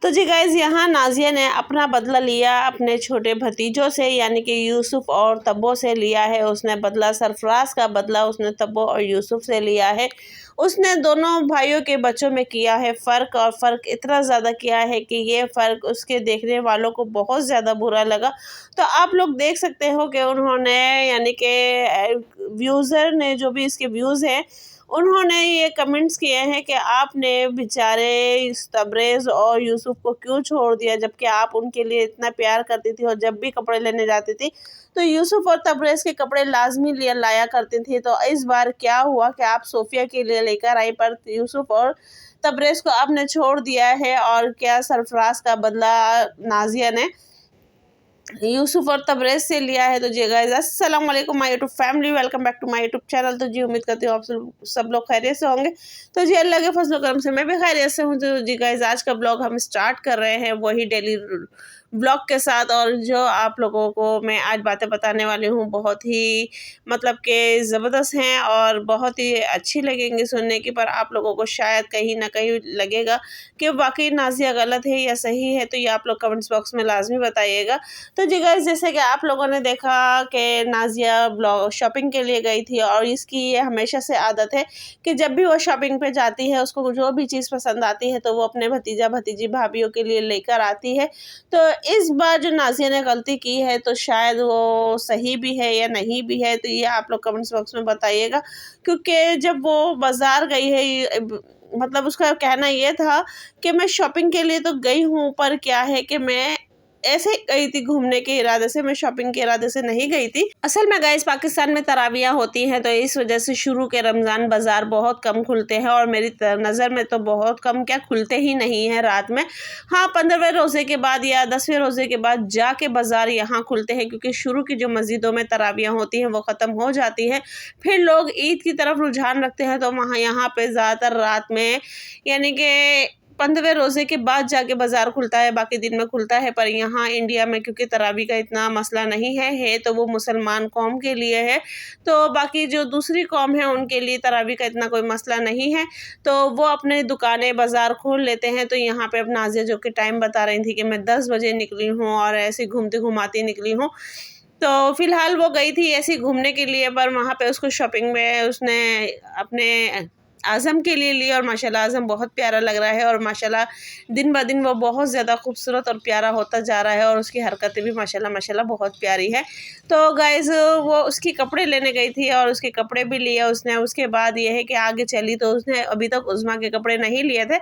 तो जी गाइज़, यहाँ नाज़िया ने अपना बदला लिया अपने छोटे भतीजों से, यानी कि यूसुफ और तब्बो से लिया है। उसने बदला, सरफराज का बदला उसने तब्बो और यूसुफ से लिया है। उसने दोनों भाइयों के बच्चों में किया है फ़र्क, और फ़र्क इतना ज़्यादा किया है कि ये फ़र्क उसके देखने वालों को बहुत ज़्यादा बुरा लगा। तो आप लोग देख सकते हो कि उन्होंने, यानी कि व्यूज़र ने, जो भी इसके व्यूज़ हैं, उन्होंने ये कमेंट्स किए हैं कि आपने बेचारे इस तबरेज़ और यूसुफ को क्यों छोड़ दिया, जबकि आप उनके लिए इतना प्यार करती थी और जब भी कपड़े लेने जाती थी तो यूसुफ और तबरेज़ के कपड़े लाज़मी लिया लाया करती थी। तो इस बार क्या हुआ कि आप सोफ़िया के लिए लेकर आई, पर यूसुफ और तबरेज़ को आपने छोड़ दिया है, और क्या सरफ़राज़ का बदला नाज़िया ने यूसुफ और तबरेज़ से लिया है। तो जी गाइज़, अस्सलाम वालेकुम my YouTube family, welcome back to my YouTube channel. तो जी, उम्मीद करती हूँ आप सब लोग खैरियत से होंगे। तो जी, अल्लाह के फज़ल करम से मैं भी खैरियत से हूँ। तो जी गाइज़, आज का ब्लॉग हम स्टार्ट कर रहे हैं वही डेली ब्लॉग के साथ, और जो आप लोगों को मैं आज बातें बताने वाली हूँ बहुत ही मतलब कि ज़बरदस्त हैं और बहुत ही अच्छी लगेंगी सुनने की, पर आप लोगों को शायद कहीं ना कहीं लगेगा कि वाकई नाज़िया गलत है या सही है। तो ये आप लोग कमेंट्स बॉक्स में लाजमी बताइएगा। तो जी गाइस, जैसे कि आप लोगों ने देखा कि नाज़िया ब्लॉग शॉपिंग के लिए गई थी, और इसकी ये हमेशा से आदत है कि जब भी वो शॉपिंग पे जाती है, उसको जो भी चीज़ पसंद आती है तो वो अपने भतीजा भतीजी भाभीयों के लिए लेकर आती है। तो इस बार जो नाज़िया ने गलती की है, तो शायद वो सही भी है या नहीं भी है, तो ये आप लोग कमेंट्स बॉक्स में बताइएगा। क्योंकि जब वो बाज़ार गई है, मतलब उसका कहना ये था कि मैं शॉपिंग के लिए तो गई हूँ, पर क्या है कि मैं ऐसे गई थी घूमने के इरादे से, मैं शॉपिंग के इरादे से नहीं गई थी। असल में गाइस, पाकिस्तान में तरावियाँ होती हैं, तो इस वजह से शुरू के रमज़ान बाज़ार बहुत कम खुलते हैं, और मेरी नज़र में तो बहुत कम, क्या खुलते ही नहीं हैं रात में। हाँ, 15वें रोज़े के बाद या 10वें रोज़े के बाद जाके बाज़ार यहाँ खुलते हैं, क्योंकि शुरू की जो मस्जिदों में तरावियाँ होती हैं वो ख़त्म हो जाती हैं। फिर लोग ईद की तरफ रुझान रखते हैं, तो वहाँ यहाँ पे ज़्यादातर रात में, यानी कि 15वें रोज़े के बाद जाके बाज़ार खुलता है, बाकी दिन में खुलता है। पर यहाँ इंडिया में क्योंकि तरावी का इतना मसला नहीं है तो वो मुसलमान कौम के लिए है, तो बाकी जो दूसरी कौम है उनके लिए तरावी का इतना कोई मसला नहीं है, तो वो अपने दुकानें बाज़ार खोल लेते हैं। तो यहाँ पे अब नाज़िया जो कि टाइम बता रही थी कि मैं 10 बजे निकली हूँ और ऐसे घूमती घुमाती निकली हूँ। तो फ़िलहाल वो गई थी ऐसे ही घूमने के लिए, पर वहाँ पे उसको शॉपिंग में उसने अपने आज़म के लिए ली, और माशाल्लाह आज़म बहुत प्यारा लग रहा है, और माशाल्लाह दिन ब दिन वो बहुत ज़्यादा खूबसूरत और प्यारा होता जा रहा है, और उसकी हरकतें भी माशाल्लाह माशाल्लाह बहुत प्यारी है। तो गाइज़, वो उसके कपड़े लेने गई थी और उसके कपड़े भी लिए उसने। उसके बाद ये है कि आगे चली तो उसने अभी तक उज़्मा के कपड़े नहीं लिए थे।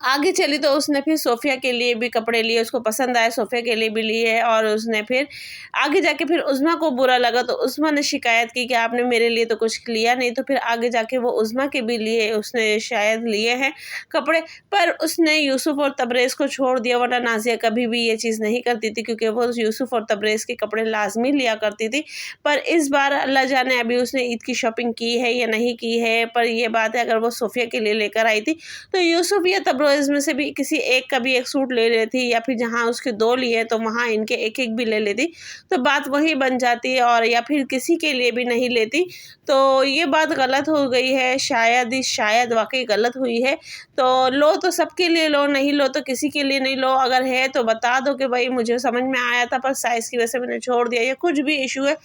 आगे चली तो उसने फिर सोफ़िया के लिए भी कपड़े लिए, उसको पसंद आए, सोफ़िया के लिए भी लिए, और उसने फिर आगे जाके फिर उज़्मा को बुरा लगा, तो उज़्मा ने शिकायत की कि आपने मेरे लिए तो कुछ लिया नहीं, तो फिर आगे जाके वो उज़्मा के भी लिए उसने शायद लिए हैं कपड़े, पर उसने यूसुफ और तबरेज़ को छोड़ दिया। वरना नाज़िया कभी भी ये चीज़ नहीं करती थी, क्योंकि वो यूसुफ और तबरेज़ के कपड़े लाज़मी लिया करती थी। पर इस बार अल्लाह जाने अभी उसने ईद की शॉपिंग की है या नहीं की है, पर ये बात है अगर वो सोफ़िया के लिए लेकर आई थी तो यूसुफ या तबरेज़ में से भी किसी एक का भी एक सूट ले लेती, या फिर जहाँ उसके 2 लिए तो वहाँ इनके एक-एक भी ले लेती, तो बात वही बन जाती है, और या फिर किसी के लिए भी नहीं लेती। तो ये बात गलत हो गई है, शायद ही शायद वाक़ई गलत हुई है। तो लो तो सबके लिए लो, नहीं लो तो किसी के लिए नहीं लो। अगर है तो बता दो कि भाई मुझे समझ में आया था पर साइज़ की वजह से मैंने छोड़ दिया, या कुछ भी इश्यू है,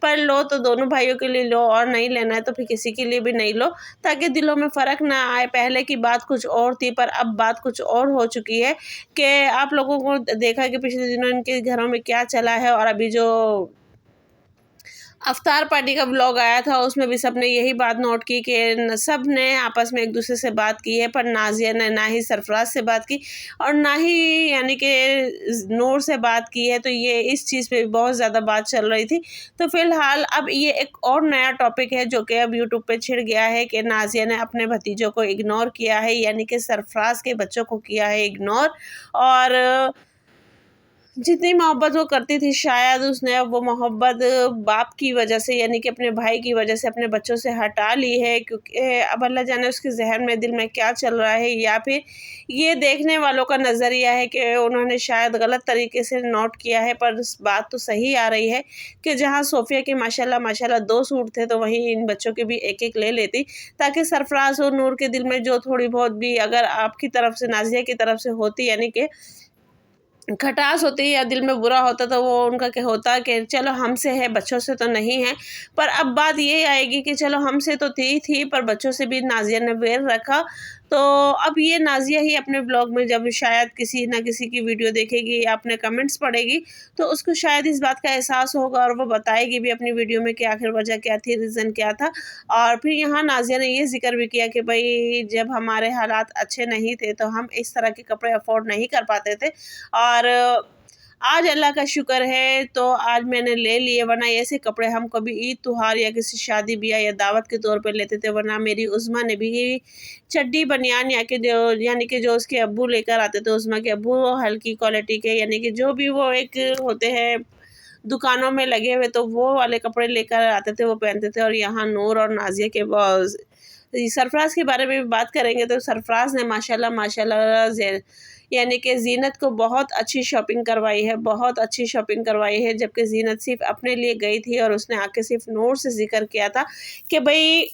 पर लो तो दोनों भाइयों के लिए लो, और नहीं लेना है तो फिर किसी के लिए भी नहीं लो, ताकि दिलों में फ़र्क ना आए। पहले की बात कुछ और थी, पर अब बात कुछ और हो चुकी है कि आप लोगों को देखा कि पिछले दिनों इनके घरों में क्या चला है, और अभी जो अफ्तार पार्टी का व्लॉग आया था उसमें भी सबने यही बात नोट की कि सब ने आपस में एक दूसरे से बात की है, पर नाज़िया ने ना ही सरफराज से बात की और ना ही यानी कि नूर से बात की है। तो ये इस चीज़ पे बहुत ज़्यादा बात चल रही थी। तो फ़िलहाल अब ये एक और नया टॉपिक है जो कि अब यूट्यूब पे छिड़ गया है कि नाज़िया ने अपने भतीजों को इग्नोर किया है, यानी कि सरफराज के बच्चों को किया है इग्नोर। और जितनी मोहब्बत वो करती थी शायद उसने अब वो मोहब्बत बाप की वजह से यानी कि अपने भाई की वजह से अपने बच्चों से हटा ली है, क्योंकि अब अल्लाह जाने उसके जहन में दिल में क्या चल रहा है, या फिर ये देखने वालों का नज़रिया है कि उन्होंने शायद गलत तरीके से नोट किया है। पर बात तो सही आ रही है कि जहाँ सोफ़िया के माशाल्लाह माशाल्लाह 2 सूट थे, तो वहीं इन बच्चों के भी एक-एक ले लेती, ताकि सरफ़राज़ और नूर के दिल में जो थोड़ी बहुत भी अगर आपकी तरफ से नाज़िया की तरफ से होती यानी कि खटास होती या दिल में बुरा होता, तो वो उनका क्या होता कि चलो हमसे है, बच्चों से तो नहीं है। पर अब बात ये आएगी कि चलो हमसे तो थी पर बच्चों से भी नाज़िया ने बैर रखा। तो अब ये नाज़िया ही अपने ब्लॉग में जब शायद किसी न किसी की वीडियो देखेगी या अपने कमेंट्स पढ़ेगी, तो उसको शायद इस बात का एहसास होगा और वो बताएगी भी अपनी वीडियो में कि आखिर वजह क्या थी, रीज़न क्या था। और फिर यहाँ नाज़िया ने ये ज़िक्र भी किया कि भई जब हमारे हालात अच्छे नहीं थे, तो हम इस तरह के कपड़े अफ़ोर्ड नहीं कर पाते थे, और आज अल्लाह का शुक्र है तो आज मैंने ले लिए, वरना ऐसे कपड़े हम कभी ईद त्योहार या किसी शादी ब्याह या दावत के तौर पे लेते थे। वरना मेरी उज़्मा ने भी चड्डी बनियान या कि जो यानी कि जो उसके अब्बू लेकर आते थे, उज़्मा के अब्बू हल्की क्वालिटी के यानी कि जो भी वो एक होते हैं दुकानों में लगे हुए, तो वो वाले कपड़े लेकर आते थे, वो पहनते थे। और यहाँ नूर और नाज़िया के सरफ़राज़ के बारे में भी बात करेंगे, तो सरफ़राज़ ने माशाल्लाह माशाल्लाह यानी कि ज़ीनत को बहुत अच्छी शॉपिंग करवाई है, बहुत अच्छी शॉपिंग करवाई है। जबकि ज़ीनत सिर्फ़ अपने लिए गई थी और उसने आके सिर्फ़ नूर से ज़िक्र किया था कि भई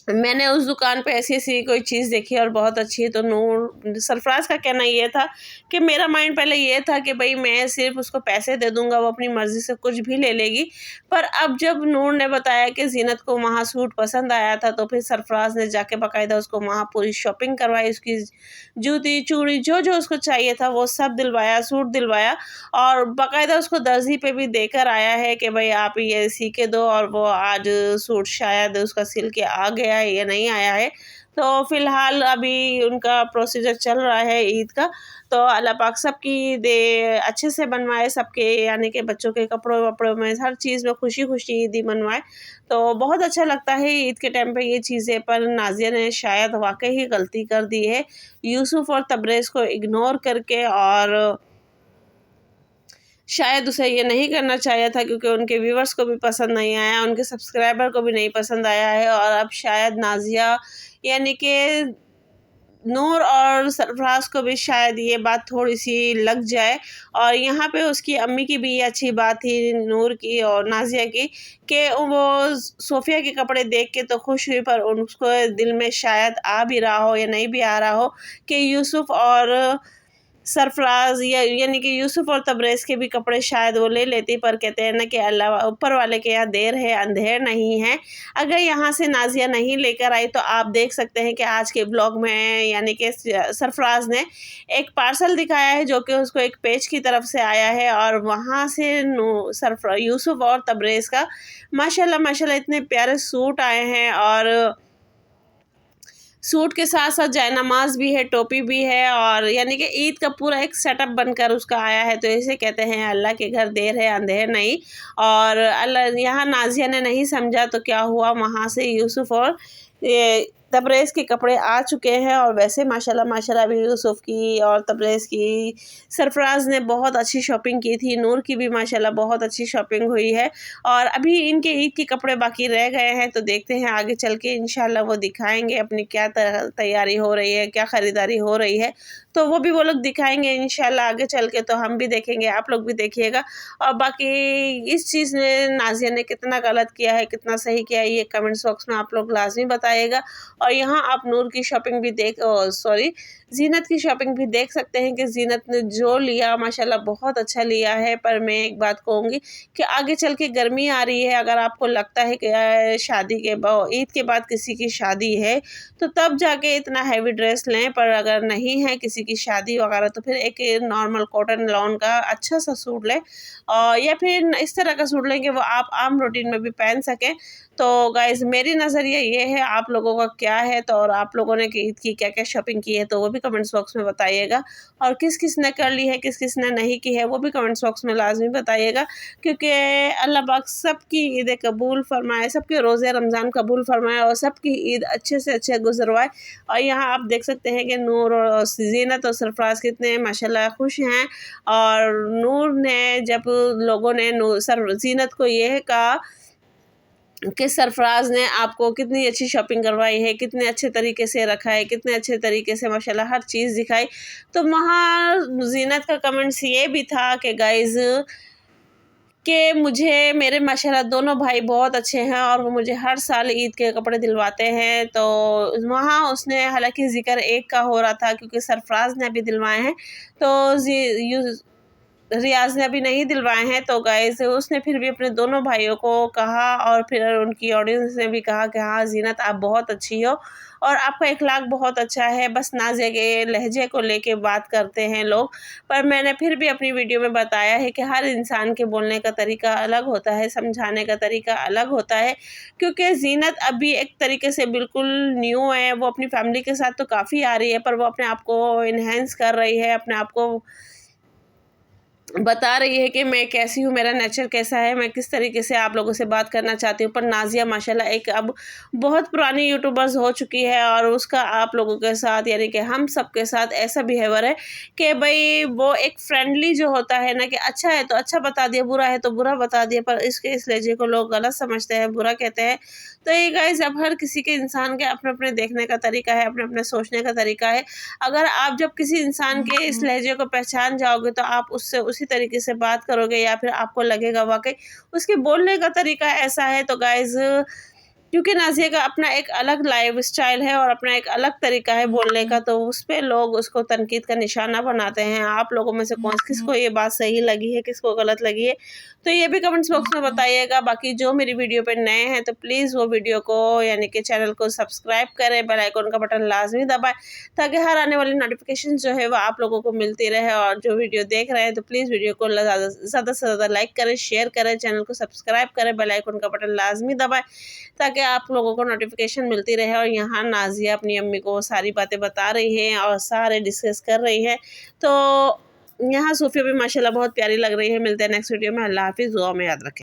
मैंने उस दुकान पे ऐसी-ऐसी कोई चीज़ देखी और बहुत अच्छी है। तो नूर सरफ़राज़ का कहना ये था कि मेरा माइंड पहले ये था कि भई मैं सिर्फ़ उसको पैसे दे दूँगा, वो अपनी मर्ज़ी से कुछ भी ले लेगी। पर अब जब नूर ने बताया कि ज़ीनत को वहाँ सूट पसंद आया था, तो फिर सरफ़राज़ ने जाके बाकायदा उसको वहाँ पूरी शॉपिंग करवाई, उसकी जूती, चूड़ी जो-जो उसको चाहिए था वो सब दिलवाया, सूट दिलवाया, और बाकायदा उसको दर्ज़ी पे भी देकर आया है कि भई आप ये सी के दो। और वो आज सूट शायद उसका सिल के आ गया है या नहीं आया है। तो फ़िलहाल अभी उनका प्रोसीजर चल रहा है ईद का। तो अल्लाह पाक सबकी दे अच्छे से बनवाए, सबके यानी कि बच्चों के कपड़ों-वपड़ों में हर चीज़ में खुशी-खुशी ईदी मनवाए। तो बहुत अच्छा लगता है ईद के टाइम पे ये चीज़ें। पर नाज़िया ने शायद वाक़ई ही गलती कर दी है, यूसुफ़ और तबरेज़ को इग्नोर करके, और शायद उसे ये नहीं करना चाहिए था, क्योंकि उनके व्यूअर्स को भी पसंद नहीं आया, उनके सब्सक्राइबर को भी नहीं पसंद आया है। और अब शायद नाज़िया यानी कि नूर और सरफराज को भी शायद ये बात थोड़ी-सी लग जाए। और यहाँ पे उसकी अम्मी की भी ये अच्छी बात थी नूर की और नाज़िया की कि वो सोफ़िया के कपड़े देख के तो खुश हुई, पर उसको दिल में शायद आ भी रहा हो या नहीं भी आ रहा हो कि यूसुफ़ और सरफराज या यानी कि यूसुफ़ और तबरेज़ के भी कपड़े शायद वो ले लेती। पर कहते हैं ना कि अल्लाह ऊपर वाले के यहाँ देर है अंधेर नहीं है। अगर यहाँ से नाज़िया नहीं लेकर आई, तो आप देख सकते हैं कि आज के ब्लॉग में यानी कि सरफराज ने एक पार्सल दिखाया है जो कि उसको एक पेज की तरफ से आया है, और वहाँ से यूसुफ़ और तबरेज़ का माशाल्लाह माशाल्लाह इतने प्यारे सूट आए हैं। और सूट के साथ-साथ जयनमाज़ भी है, टोपी भी है, और यानी कि ईद का पूरा एक सेटअप बनकर उसका आया है। तो इसे कहते हैं अल्लाह के घर देर है अंधेर नहीं। और अल्लाह यहाँ नाज़िया ने नहीं समझा, तो क्या हुआ, वहाँ से यूसुफ़ और ये तबरेज़ के कपड़े आ चुके हैं। और वैसे माशाल्लाह माशाल्लाह अभी यूसुफ़ की और तबरेज़ की सरफ़राज़ ने बहुत अच्छी शॉपिंग की थी, नूर की भी माशाल्लाह बहुत अच्छी शॉपिंग हुई है। और अभी इनके ईद के कपड़े बाकी रह गए हैं, तो देखते हैं आगे चल के इंशाल्लाह वो दिखाएँगे अपनी क्या तैयारी हो रही है, क्या ख़रीदारी हो रही है। तो वो भी वो लोग दिखाएँगे इंशाल्लाह आगे चल के, तो हम भी देखेंगे, आप लोग भी देखिएगा। और बाकी इस चीज़ में नाज़िया ने कितना गलत किया है, कितना सही किया है, ये कमेंट्स बॉक्स में आप लोग लाज़मी बताइएगा। और यहाँ आप नूर की शॉपिंग भी ज़ीनत की शॉपिंग भी देख सकते हैं कि ज़ीनत ने जो लिया माशाल्लाह बहुत अच्छा लिया है। पर मैं एक बात कहूँगी कि आगे चल के गर्मी आ रही है, अगर आपको लगता है कि शादी के ईद के बाद किसी की शादी है, तो तब जाके इतना हैवी ड्रेस लें। पर अगर नहीं है किसी की शादी वगैरह, तो फिर एक नॉर्मल कॉटन लॉन का अच्छा सा सूट लें, और या फिर इस तरह का सूट लें कि वो आप आम रूटीन में भी पहन सकें। तो गाइज़ मेरी नज़रिया ये है, आप लोगों का क्या है? तो और आप लोगों ने ईद की क्या-क्या शॉपिंग की है, तो वो भी कमेंट्स बॉक्स में बताइएगा। और किस-किस ने कर ली है, किस-किस ने नहीं की है, वो भी कमेंट्स बॉक्स में लाज़मी बताइएगा, क्योंकि अल्लाह पाक सबकी ईदें कबूल फ़रमाए, सबके रोज़े रमज़ान कबूल फ़रमाए और सबकी ईद अच्छे से अच्छे गुज़रवाए। और यहाँ आप देख सकते हैं कि नूर और ज़ीनत और सरफ़राज़ कितने माशाल्लाह खुश हैं। और नूर ने जब लोगों ने ज़ीनत को ये कहा कि सरफ़राज़ ने आपको कितनी अच्छी शॉपिंग करवाई है, कितने अच्छे तरीके से रखा है, कितने अच्छे तरीके से माशाल्लाह हर चीज़ दिखाई। तो वहाँ ज़ीनत का कमेंट्स ये भी था कि गाइज़ कि मुझे मेरे माशाल्लाह दोनों भाई बहुत अच्छे हैं और वो मुझे हर साल ईद के कपड़े दिलवाते हैं। तो वहाँ उसने हालाँकि ज़िक्र एक का हो रहा था, क्योंकि सरफ़राज़ ने भी दिलवाए हैं, तो रियाज़ ने अभी नहीं दिलवाए हैं। तो गाइज़ उसने फिर भी अपने दोनों भाइयों को कहा और फिर उनकी ऑडियंस ने भी कहा कि हाँ ज़ीनत आप बहुत अच्छी हो और आपका इखलाक बहुत अच्छा है, बस नाज़िया के लहजे को लेके बात करते हैं लोग। पर मैंने फिर भी अपनी वीडियो में बताया है कि हर इंसान के बोलने का तरीका अलग होता है, समझाने का तरीका अलग होता है, क्योंकि ज़ीनत अभी एक तरीके से बिल्कुल न्यू है। वो अपनी फैमिली के साथ तो काफ़ी आ रही है, पर वो अपने आप को एनहांस कर रही है, अपने आप को बता रही है कि मैं कैसी हूँ, मेरा नेचर कैसा है, मैं किस तरीके से आप लोगों से बात करना चाहती हूँ। पर नाज़िया माशाल्लाह एक अब बहुत पुरानी यूट्यूबर्स हो चुकी है और उसका आप लोगों के साथ यानी कि हम सब के साथ ऐसा बिहेवियर है कि भई वो एक फ्रेंडली जो होता है ना, कि अच्छा है तो अच्छा बता दिया, बुरा है तो बुरा बता दिया, पर इसके इस लहजे को लोग गलत समझते हैं, बुरा कहते हैं। तो ये गाइज़ अब हर किसी के इंसान के अपने-अपने देखने का तरीका है, अपने-अपने सोचने का तरीका है। अगर आप जब किसी इंसान के इस लहजे को पहचान जाओगे तो आप उससे उसी तरीके से बात करोगे, या फिर आपको लगेगा वाक़ई उसके बोलने का तरीका ऐसा है। तो गाइज़ क्योंकि नाज़िया का अपना एक अलग लाइफ़स्टाइल है और अपना एक अलग तरीका है बोलने का, तो उस पे लोग उसको तनकीद का निशाना बनाते हैं। आप लोगों में से कौन किसको ये बात सही लगी है, किसको गलत लगी है, तो ये भी कमेंट्स बॉक्स में बताइएगा। बाकी जो मेरी वीडियो पे नए हैं तो प्लीज़ वो वीडियो को यानी कि चैनल को सब्सक्राइब करें, बेल आइकन का बटन लाज़मी दबाएँ, ताकि हर आने वाली नोटिफ़िकेशन जो है वो आप लोगों को मिलती रहे। और जो वीडियो देख रहे हैं तो प्लीज़ वीडियो को ज़्यादा से ज़्यादा लाइक करें, शेयर करें, चैनल को सब्सक्राइब करें, बेल आइकन का बटन लाज़मी दबाएँ, ताकि आप लोगों को नोटिफ़िकेशन मिलती रहे। और यहाँ नाज़िया अपनी अम्मी को सारी बातें बता रही हैं और सारे डिस्कस कर रही हैं। तो यहाँ सूफ़िया भी माशाल्लाह बहुत प्यारी लग रही है। मिलते हैं नेक्स्ट वीडियो में। अल्लाह हाफ़िज़, दुआ में याद रखें।